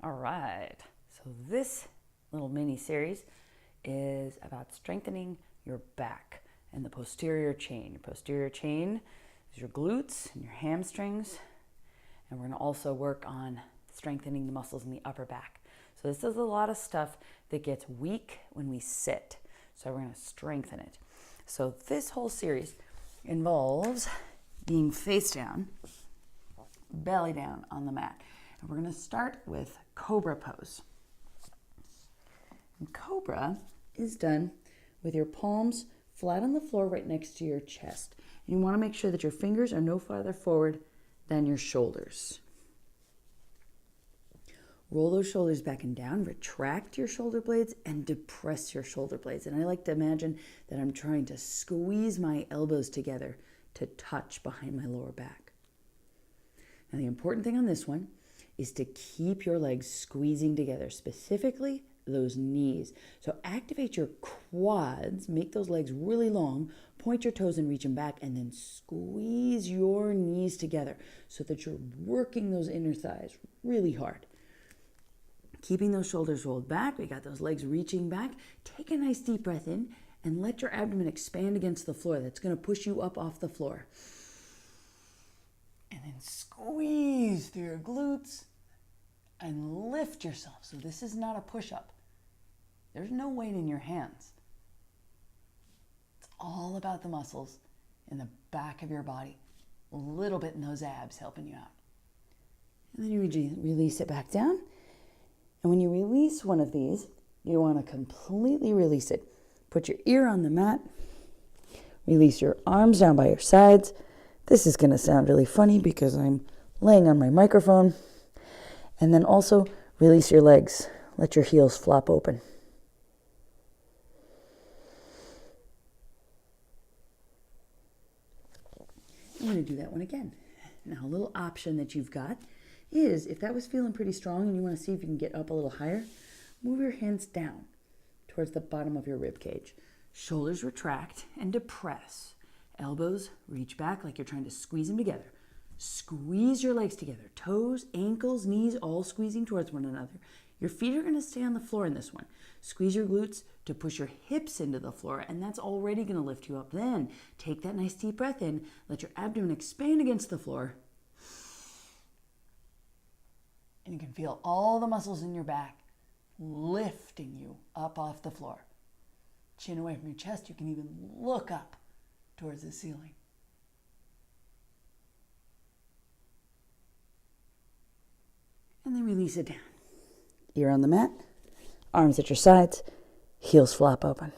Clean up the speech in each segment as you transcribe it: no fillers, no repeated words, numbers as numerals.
All right, so this little mini series is about strengthening your back and the posterior chain. Your posterior chain is your glutes and your hamstrings, and we're going to also work on strengthening the muscles in the upper back. So this is a lot of stuff that gets weak when we sit, so we're going to strengthen it. So this whole series involves being face down, belly down on the mat. And we're going to start with cobra pose. And cobra is done with your palms flat on the floor right next to your chest. And you want to make sure that your fingers are no farther forward than your shoulders. Roll those shoulders back and down, retract your shoulder blades, and depress your shoulder blades. And I like to imagine that I'm trying to squeeze my elbows together to touch behind my lower back. Now the important thing on this one is to keep your legs squeezing together, specifically those knees. So activate your quads, make those legs really long, point your toes and reach them back, and then squeeze your knees together so that you're working those inner thighs really hard. Keeping those shoulders rolled back, we got those legs reaching back. Take a nice deep breath in and let your abdomen expand against the floor. That's going to push you up off the floor. And then squeeze through your glutes and lift yourself. So this is not a push-up. There's no weight in your hands. It's all about the muscles in the back of your body. A little bit in those abs helping you out. And then you release it back down. And when you release one of these, you want to completely release it. Put your ear on the mat. Release your arms down by your sides. This is going to sound really funny because I'm laying on my microphone. And then also release your legs. Let your heels flop open. I'm going to do that one again. Now, a little option that you've got is, if that was feeling pretty strong and you want to see if you can get up a little higher, move your hands down towards the bottom of your rib cage. Shoulders retract and depress. Elbows reach back like you're trying to squeeze them together. Squeeze your legs together. Toes, ankles, knees, all squeezing towards one another. Your feet are going to stay on the floor in this one. Squeeze your glutes to push your hips into the floor, and that's already going to lift you up. Then take that nice deep breath in. Let your abdomen expand against the floor. And you can feel all the muscles in your back lifting you up off the floor. Chin away from your chest. You can even look up towards the ceiling. And then release it down. Ear on the mat, arms at your sides, heels flop open.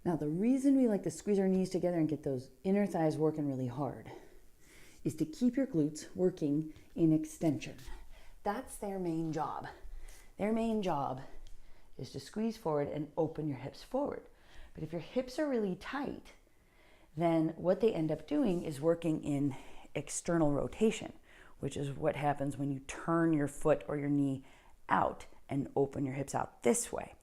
Now, the reason we like to squeeze our knees together and get those inner thighs working really hard is to keep your glutes working in extension. That's their main job. Their main job is to squeeze forward and open your hips forward. But if your hips are really tight, then what they end up doing is working in external rotation, which is what happens when you turn your foot or your knee out and open your hips out this way.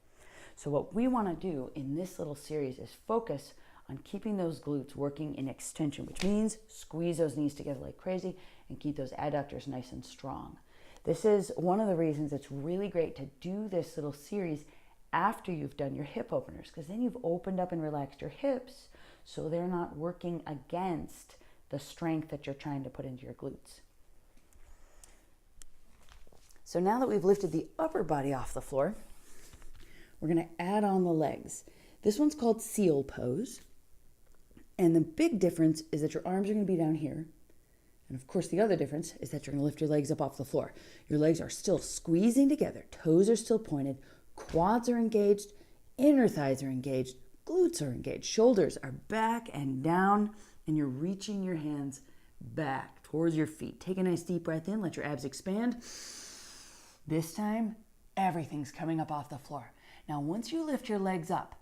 So what we want to do in this little series is focus on keeping those glutes working in extension, which means squeeze those knees together like crazy and keep those adductors nice and strong. This is one of the reasons it's really great to do this little series after you've done your hip openers, because then you've opened up and relaxed your hips so they're not working against the strength that you're trying to put into your glutes. So now that we've lifted the upper body off the floor, we're going to add on the legs. This one's called seal pose. And the big difference is that your arms are going to be down here. And of course, the other difference is that you're going to lift your legs up off the floor. Your legs are still squeezing together. Toes are still pointed. Quads are engaged. Inner thighs are engaged. Glutes are engaged. Shoulders are back and down. And you're reaching your hands back towards your feet. Take a nice deep breath in. Let your abs expand. This time, everything's coming up off the floor. Now, once you lift your legs up,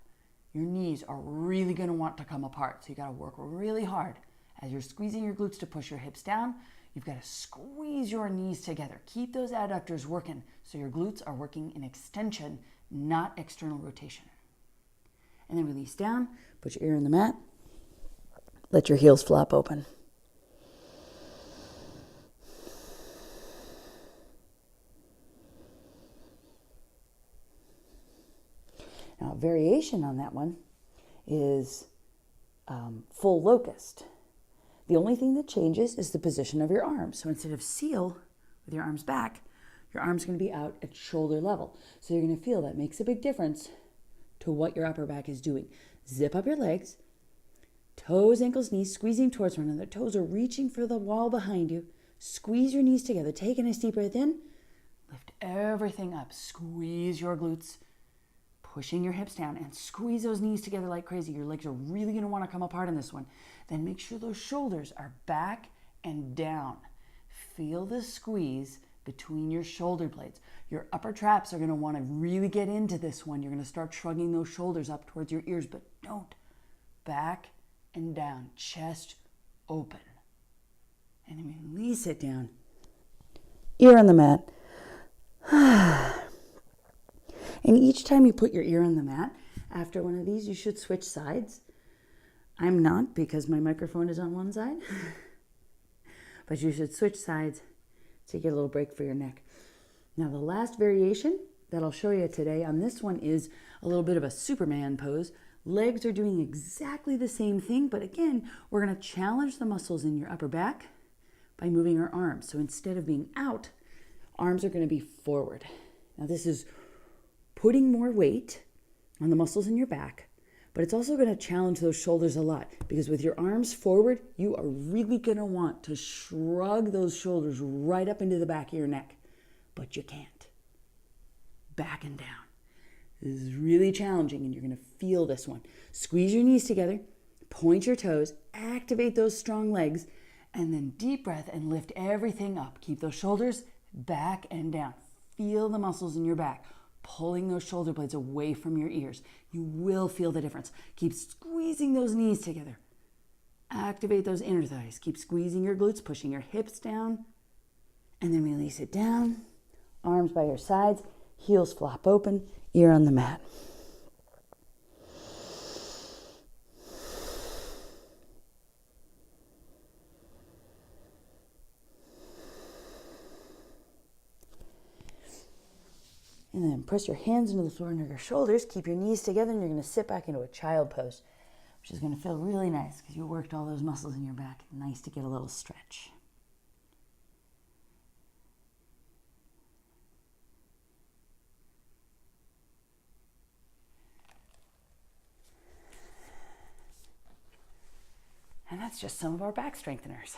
your knees are really going to want to come apart. So you got to work really hard. As you're squeezing your glutes to push your hips down, you've got to squeeze your knees together. Keep those adductors working so your glutes are working in extension, not external rotation. And then release down, put your ear in the mat, let your heels flop open. Now, a variation on that one is full locust. The only thing that changes is the position of your arms. So instead of seal with your arms back, your arms are going to be out at shoulder level. So you're going to feel that makes a big difference to what your upper back is doing. Zip up your legs, toes, ankles, knees, squeezing towards one another. Toes are reaching for the wall behind you. Squeeze your knees together. Take a nice deep breath in. Lift everything up. Squeeze your glutes, pushing your hips down, and squeeze those knees together like crazy. Your legs are really going to want to come apart in this one. Then make sure those shoulders are back and down. Feel the squeeze between your shoulder blades. Your upper traps are going to want to really get into this one. You're going to start shrugging those shoulders up towards your ears, but don't. Back and down, chest open. And then release it down. Ear on the mat. And each time you put your ear on the mat, after one of these, you should switch sides. I'm not, because my microphone is on one side. But you should switch sides to get a little break for your neck. Now, the last variation that I'll show you today on this one is a little bit of a Superman pose. Legs are doing exactly the same thing, but again, we're going to challenge the muscles in your upper back by moving our arms. So instead of being out, arms are going to be forward. Now, this is putting more weight on the muscles in your back, but it's also going to challenge those shoulders a lot, because with your arms forward, you are really going to want to shrug those shoulders right up into the back of your neck, but you can't. Back and down. This is really challenging, and you're going to feel this one. Squeeze your knees together, point your toes, activate those strong legs, and then deep breath and lift everything up. Keep those shoulders back and down. Feel the muscles in your back, pulling those shoulder blades away from your ears. You will feel the difference. Keep squeezing those knees together. Activate those inner thighs. Keep squeezing your glutes, pushing your hips down, and then release it down. Arms by your sides, heels flop open, ear on the mat. And then press your hands into the floor under your shoulders. Keep your knees together, and you're going to sit back into a child pose, which is going to feel really nice because you worked all those muscles in your back. Nice to get a little stretch. And that's just some of our back strengtheners.